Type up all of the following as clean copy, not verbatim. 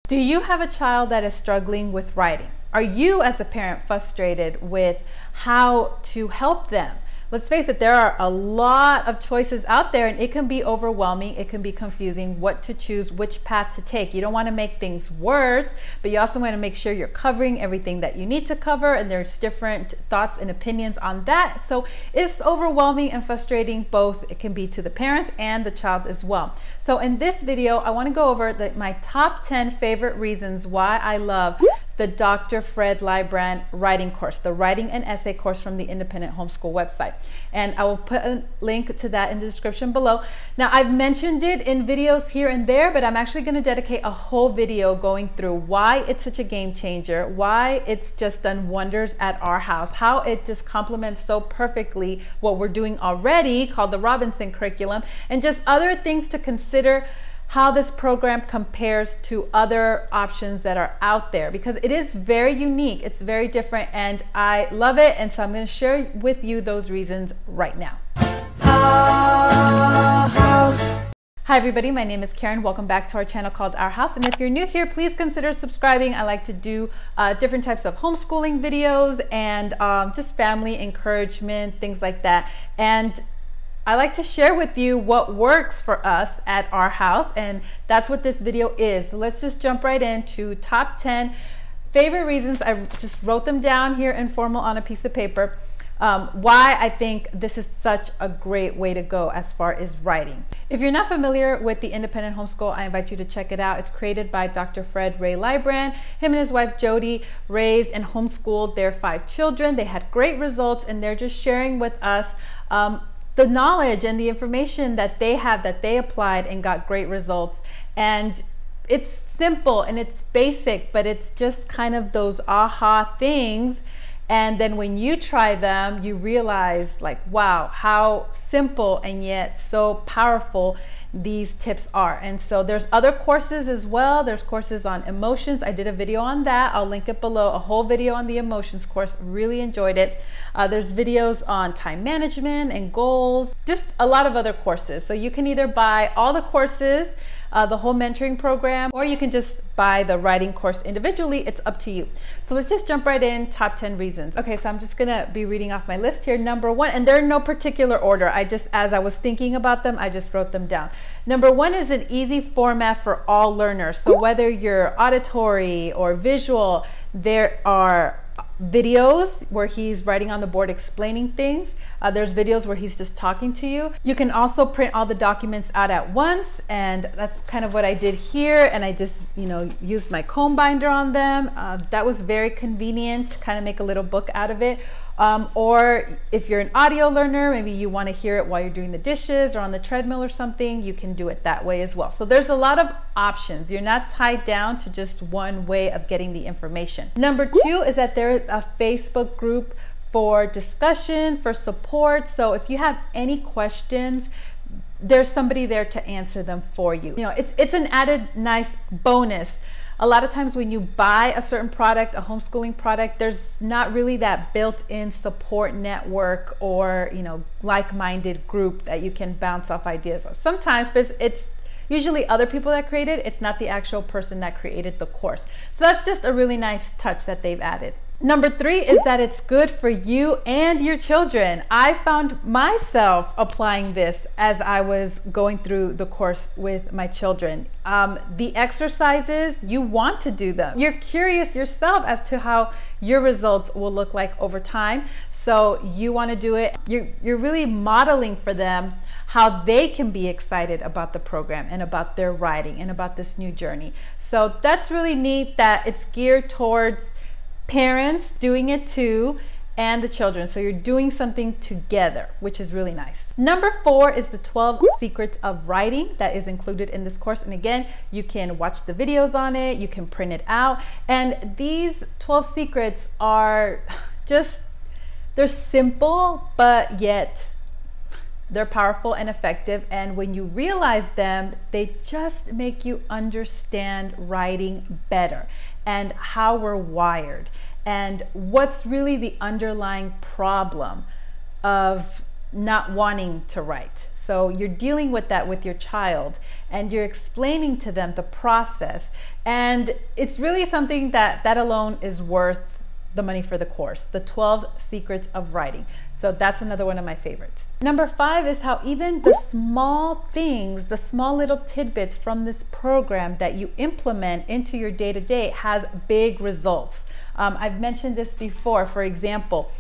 Do you have a child that is struggling with writing? Are you as a parent frustrated with how to help them? Let's face it, there are a lot of choices out there and it can be overwhelming. It can be confusing what to choose, which path to take. You don't want to make things worse, but you also want to make sure you're covering everything that you need to cover, and there's different thoughts and opinions on that. So it's overwhelming and frustrating both. It can be to the parents and the child as well. So in this video, I want to go over my top 10 favorite reasons why I love the Dr. Fred Lybrand writing course, the writing and essay course from the Independent Homeschool website. And I will put a link to that in the description below. Now, I've mentioned it in videos here and there, but I'm actually going to dedicate a whole video going through why it's such a game changer, why it's just done wonders at our house, how it just complements so perfectly what we're doing already, called the Robinson curriculum, and just other things to consider, how this program compares to other options that are out there, because it is very unique, it's very different, and I love it. And so I'm going to share with you those reasons right now. Our House. Hi everybody, my name is Karen. Welcome back to our channel called Our House. And if you're new here, please consider subscribing. I like to do different types of homeschooling videos and just family encouragement, things like that. And I like to share with you what works for us at our house, and that's what this video is. So let's just jump right into top 10 favorite reasons. I just wrote them down here informal on a piece of paper. Why I think this is such a great way to go as far as writing. If you're not familiar with the Independent Homeschool, I invite you to check it out. It's created by Dr. Fred Ray Lybrand. Him and his wife Jody raised and homeschooled their 5 children. They had great results, and they're just sharing with us the knowledge and the information that they have, that they applied and got great results. And it's simple and it's basic, but it's just kind of those aha things. And then when you try them, you realize, like, wow, how simple and yet so powerful these tips are. And so there's other courses as well. There's courses on emotions. I did a video on that. I'll link it below, a whole video on the emotions course. Really enjoyed it. There's videos on time management and goals, just a lot of other courses. So you can either buy all the courses, the whole mentoring program, or you can just buy the writing course individually. It's up to you. So let's just jump right in. Top 10 reasons. Okay, so I'm just gonna be reading off my list here. Number 1, and they're in no particular order. As I was thinking about them, I just wrote them down. Number 1 is an easy format for all learners. So whether you're auditory or visual, there are videos where he's writing on the board explaining things. There's videos where he's just talking to you. You can also print all the documents out at once, and that's kind of what I did here. And I just, used my comb binder on them. That was very convenient to kind of make a little book out of it. Or if you're an audio learner, maybe you want to hear it while you're doing the dishes or on the treadmill or something, you can do it that way as well. So there's a lot of options. You're not tied down to just one way of getting the information. Number 2 is that there is a Facebook group for discussion, for support. So if you have any questions, there's somebody there to answer them for you. It's an added nice bonus. A lot of times when you buy a certain product, a homeschooling product, there's not really that built-in support network or, like-minded group that you can bounce off ideas of. Sometimes it's usually other people that created it. It's not the actual person that created the course. So that's just a really nice touch that they've added. Number 3 is that it's good for you and your children. I found myself applying this as I was going through the course with my children. The exercises, you want to do them. You're curious yourself as to how your results will look like over time. So you want to do it. You're really modeling for them how they can be excited about the program and about their writing and about this new journey. So that's really neat that it's geared towards parents doing it too, and the children. So you're doing something together, which is really nice. Number 4 is the 12 secrets of writing that is included in this course. And again, you can watch the videos on it, you can print it out. And these 12 secrets are they're simple, but yet they're powerful and effective. And when you realize them, they just make you understand writing better and how we're wired and what's really the underlying problem of not wanting to write. So you're dealing with that with your child, and you're explaining to them the process. And it's really something that alone is worth the money for the course, the 12 Secrets of Writing. So that's another one of my favorites. Number 5 is how even the small things, the small little tidbits from this program that you implement into your day-to-day has big results. I've mentioned this before. For example,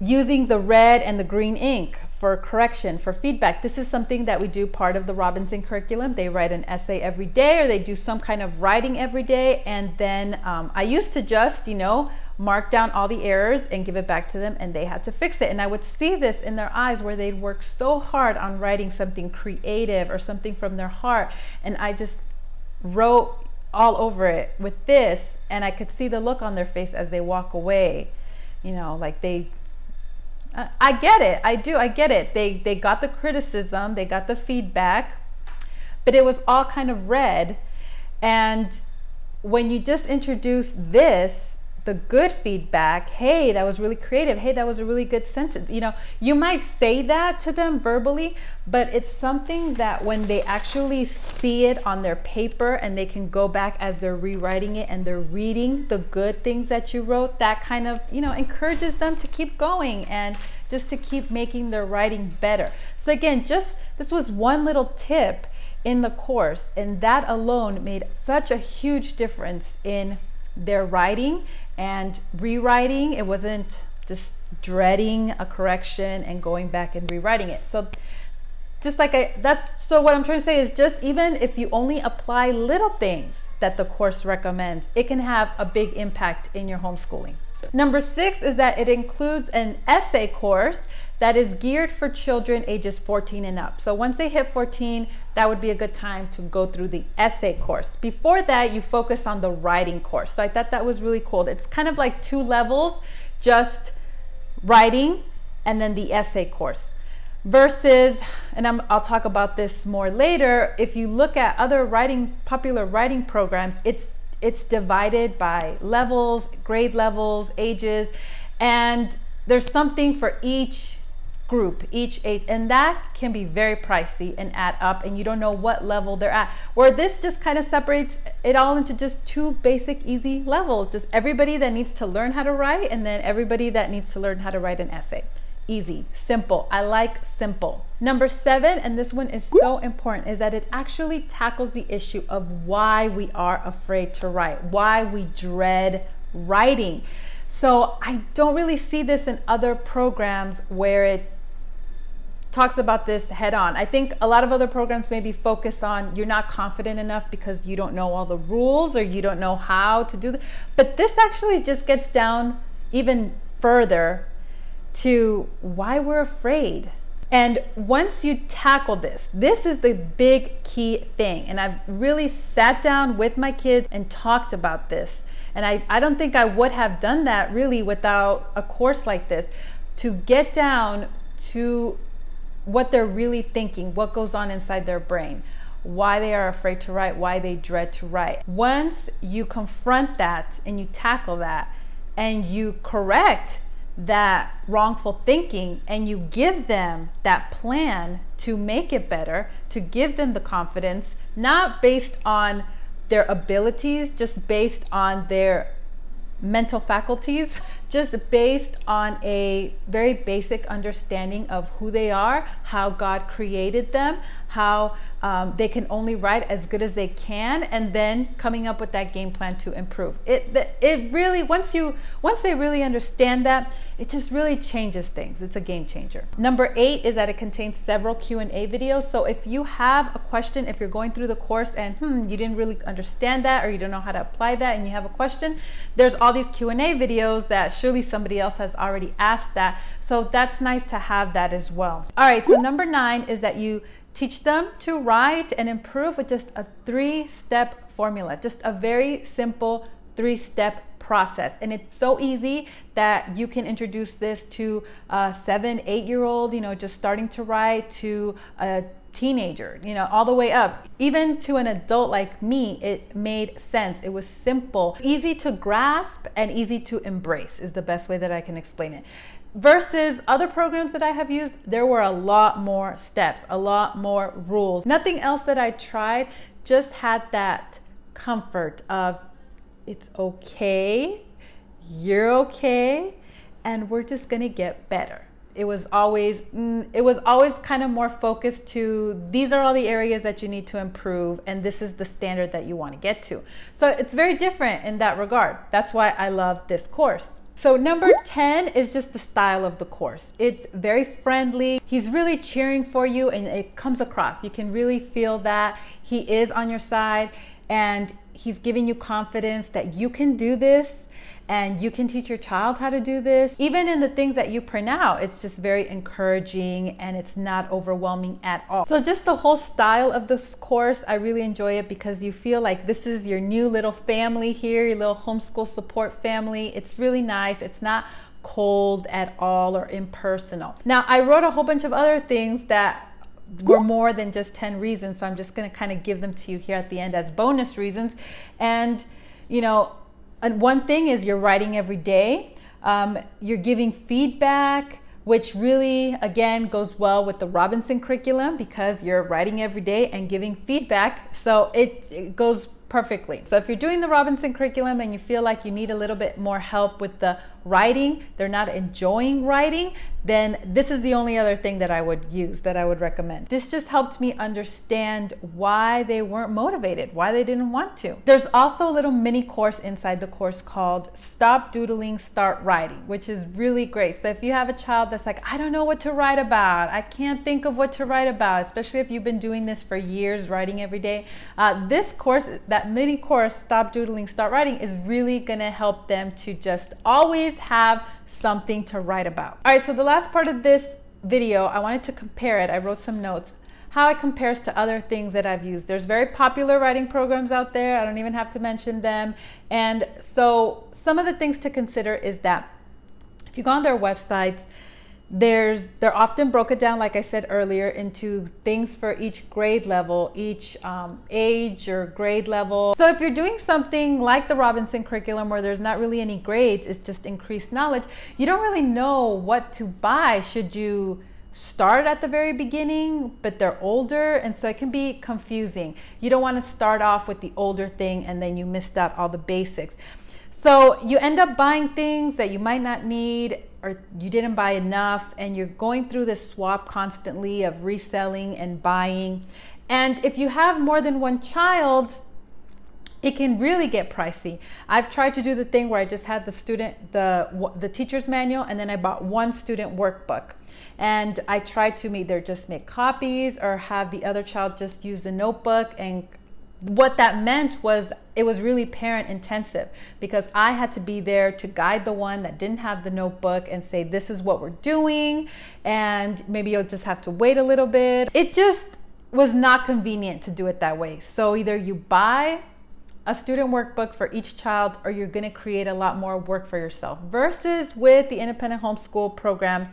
using the red and the green ink for correction, for feedback. This is something that we do part of the Robinson curriculum. They write an essay every day, or they do some kind of writing every day. And then I used to just, mark down all the errors and give it back to them, and they had to fix it. And I would see this in their eyes where they'd work so hard on writing something creative or something from their heart. And I just wrote all over it with this, and I could see the look on their face as they walk away, like I get it. I get it. They got the criticism, they got the feedback, but it was all kind of red. And when you just introduce this, the good feedback, hey, that was really creative. Hey, that was a really good sentence. You might say that to them verbally, but it's something that when they actually see it on their paper and they can go back as they're rewriting it and they're reading the good things that you wrote, that kind of, encourages them to keep going and just to keep making their writing better. So again, this was one little tip in the course, and that alone made such a huge difference in their writing and rewriting. It wasn't just dreading a correction and going back and rewriting it. So so what I'm trying to say is, just even if you only apply little things that the course recommends, it can have a big impact in your homeschooling. Number 6 is that it includes an essay course that is geared for children ages 14 and up. So once they hit 14, that would be a good time to go through the essay course. Before that, you focus on the writing course. So I thought that was really cool. It's kind of like 2 levels, just writing and then the essay course. Versus, and I'll talk about this more later, if you look at other popular writing programs, it's divided by levels, grade levels, ages, and there's something for each group, each age, and that can be very pricey and add up, and you don't know what level they're at. Where this just kind of separates it all into just 2 basic, easy levels. Just everybody that needs to learn how to write, and then everybody that needs to learn how to write an essay. Easy, simple. I like simple. Number 7, and this one is so important, is that it actually tackles the issue of why we are afraid to write, why we dread writing. So I don't really see this in other programs where it talks about this head on. I think a lot of other programs maybe focus on you're not confident enough because you don't know all the rules or you don't know how to do that. But this actually just gets down even further to why we're afraid. And once you tackle this is the big key thing. And I've really sat down with my kids and talked about this. And I don't think I would have done that really without a course like this, to get down to what they're really thinking, what goes on inside their brain, why they are afraid to write, why they dread to write. Once you confront that and you tackle that and you correct that wrongful thinking and you give them that plan to make it better, to give them the confidence, not based on their abilities, just based on their mental faculties, just based on a very basic understanding of who they are, how God created them, how they can only write as good as they can, and then coming up with that game plan to improve. It really, once they really understand that, it just really changes things. It's a game changer. Number 8 is that it contains several Q&A videos. So if you have a question, if you're going through the course and you didn't really understand that, or you don't know how to apply that and you have a question, there's all these Q&A videos that surely somebody else has already asked that. So that's nice to have that as well. All right, so number 9 is that you teach them to write and improve with just a 3-step formula, just a very simple 3-step process. And it's so easy that you can introduce this to a 7-8-year-old, just starting to write, to a teenager, all the way up. Even to an adult like me, it made sense. It was simple, easy to grasp, and easy to embrace is the best way that I can explain it. Versus other programs that I have used, there were a lot more steps, a lot more rules. Nothing else that I tried just had that comfort of it's okay, you're okay, and we're just gonna get better. It was always kind of more focused to these are all the areas that you need to improve, and this is the standard that you want to get to. So it's very different in that regard. That's why I love this course. So number 10 is just the style of the course. It's very friendly. He's really cheering for you, and it comes across. You can really feel that he is on your side, and he's giving you confidence that you can do this and you can teach your child how to do this. Even in the things that you print out, it's just very encouraging and it's not overwhelming at all. So just the whole style of this course, I really enjoy it because you feel like this is your new little family here, your little homeschool support family. It's really nice. It's not cold at all or impersonal. Now, I wrote a whole bunch of other things that were more than just 10 reasons. So I'm just going to kind of give them to you here at the end as bonus reasons. And, you know, and one thing is you're writing every day. You're giving feedback, which really, again, goes well with the Robinson curriculum because you're writing every day and giving feedback. So it goes perfectly. So if you're doing the Robinson curriculum and you feel like you need a little bit more help with the writing, they're not enjoying writing, then this is the only other thing that I would use, that I would recommend. This just helped me understand why they weren't motivated, why they didn't want to. There's also a little mini course inside the course called Stop Doodling, Start Writing, which is really great. So if you have a child that's like, I don't know what to write about, I can't think of what to write about, especially if you've been doing this for years, writing every day, this course, that mini course, Stop Doodling, Start Writing, is really gonna help them to just always have something to write about. All right, so the last part of this video, I wanted to compare it. I wrote some notes, how it compares to other things that I've used. There's very popular writing programs out there. I don't even have to mention them. And so some of the things to consider is that if you go on their websites, they're often broken down, like I said earlier, into things for each grade level, each age or grade level. So if you're doing something like the Robinson curriculum where there's not really any grades, it's just increased knowledge, you don't really know what to buy. Should you start at the very beginning, but they're older? And so it can be confusing. You don't want to start off with the older thing and then you missed out all the basics. So you end up buying things that you might not need, or you didn't buy enough, and you're going through this swap constantly of reselling and buying. And if you have more than one child, it can really get pricey. I've tried to do the thing where I just had the teacher's manual, and then I bought one student workbook. And I tried to either just make copies or have the other child just use the notebook. And what that meant was it was really parent intensive because I had to be there to guide the one that didn't have the notebook and say, this is what we're doing, and maybe you'll just have to wait a little bit. It just was not convenient to do it that way. So either you buy a student workbook for each child or you're going to create a lot more work for yourself. Versus with the independent homeschool program,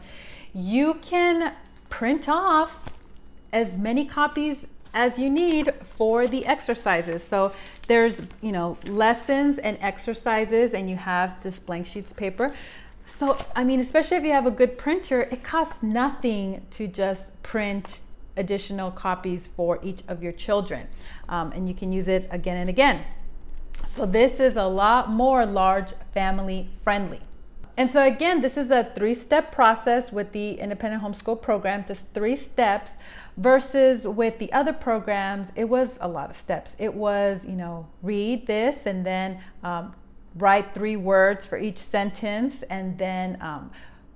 you can print off as many copies as you need for the exercises. So there's, you know, lessons and exercises, and you have just blank sheets of paper. So, I mean, especially if you have a good printer, it costs nothing to just print additional copies for each of your children. And you can use it again and again. So this is a lot more large family friendly. And so again, this is a 3-step process with the independent homeschool program, just 3 steps. Versus with the other programs, it was a lot of steps. It was, you know, read this and then write 3 words for each sentence, and then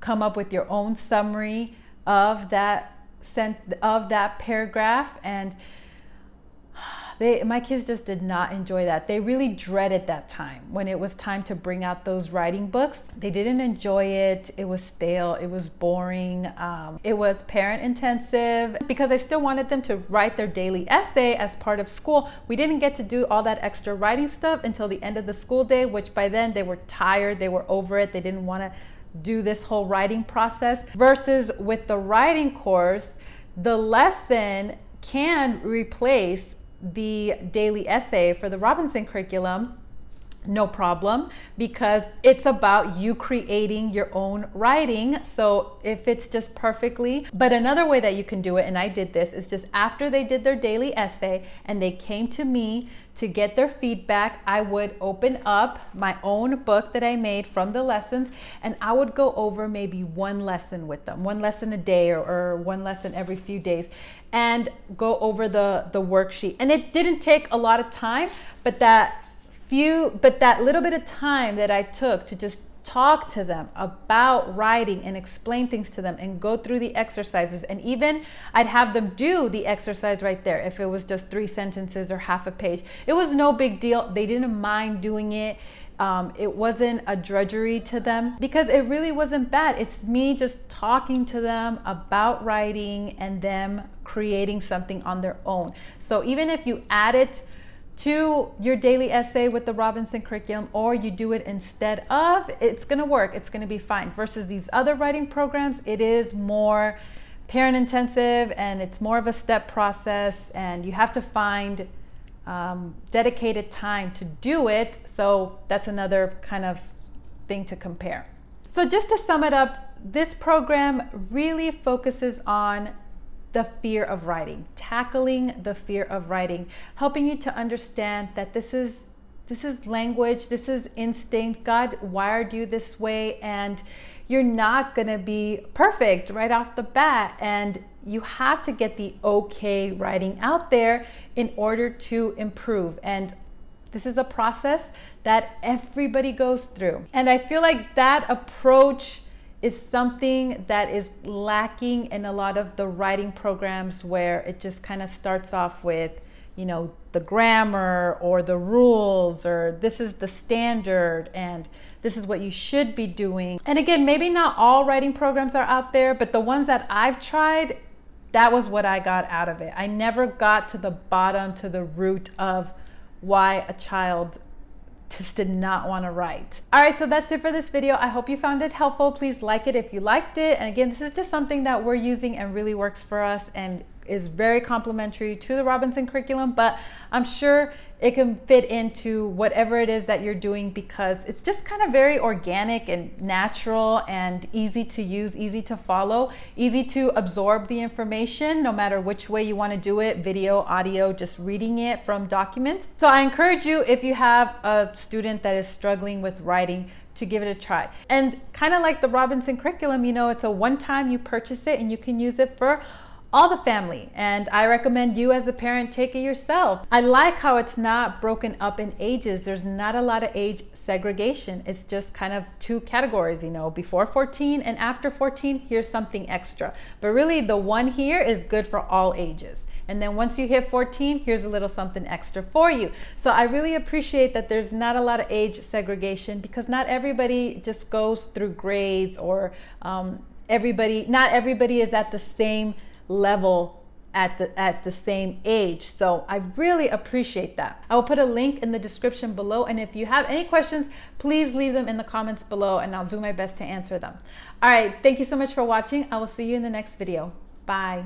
come up with your own summary of that paragraph. And my kids just did not enjoy that. They really dreaded that time when it was time to bring out those writing books. They didn't enjoy it. It was stale. It was boring. It was parent intensive because I still wanted them to write their daily essay as part of school. We didn't get to do all that extra writing stuff until the end of the school day, which by then they were tired. They were over it. They didn't want to do this whole writing process. Versus with the writing course, the lesson can replace the daily essay for the Robinson curriculum. no problem, because it's about you creating your own writing. So if it's just perfectly, but another way that you can do it, and I did this, is just after they did their daily essay and they came to me to get their feedback, I would open up my own book that I made from the lessons, and I would go over maybe one lesson with them, one lesson a day, or one lesson every few days, and go over the worksheet. And it didn't take a lot of time, but that little bit of time that I took to just talk to them about writing and explain things to them and go through the exercises, and even I'd have them do the exercise right there if it was just 3 sentences or half a page. It was no big deal. They didn't mind doing it. It wasn't a drudgery to them, because it really wasn't bad. It's me just talking to them about writing and them creating something on their own. So even if you add it to your daily essay with the Robinson curriculum, or you do it instead of, it's gonna work, it's gonna be fine. Versus these other writing programs, it is more parent intensive and it's more of a step process, and you have to find dedicated time to do it. So that's another kind of thing to compare. So just to sum it up, this program really focuses on the fear of writing, tackling the fear of writing, helping you to understand that this is language, this is instinct. God wired you this way, and you're not gonna be perfect right off the bat, and you have to get the okay writing out there in order to improve. And this is a process that everybody goes through. And I feel like that approach is something that is lacking in a lot of the writing programs, where it just kind of starts off with, you know, the grammar or the rules, or this is the standard and this is what you should be doing. And again, maybe not all writing programs are out there, but the ones that I've tried, that was what I got out of it. I never got to the bottom, to the root of why a child just did not want to write. All right, so that's it for this video. I hope you found it helpful. Please like it if you liked it. And again, this is just something that we're using and really works for us and is very complementary to the Robinson curriculum, but I'm sure it can fit into whatever it is that you're doing, because it's just kind of very organic and natural and easy to use, easy to follow, easy to absorb the information, no matter which way you want to do it, video, audio, just reading it from documents. So I encourage you, if you have a student that is struggling with writing, to give it a try. And kind of like the Robinson curriculum, you know, it's a one-time, you purchase it and you can use it for all the family, and I recommend you as a parent take it yourself. I like how it's not broken up in ages. There's not a lot of age segregation. It's just kind of 2 categories, you know, before 14 and after 14, here's something extra. But really the one here is good for all ages. And then once you hit 14, here's a little something extra for you. So I really appreciate that there's not a lot of age segregation, because not everybody just goes through grades, or not everybody is at the same level at the same age. So I really appreciate that. I will put a link in the description below, and if you have any questions, please leave them in the comments below and I'll do my best to answer them. All right, thank you so much for watching. I will see you in the next video. Bye.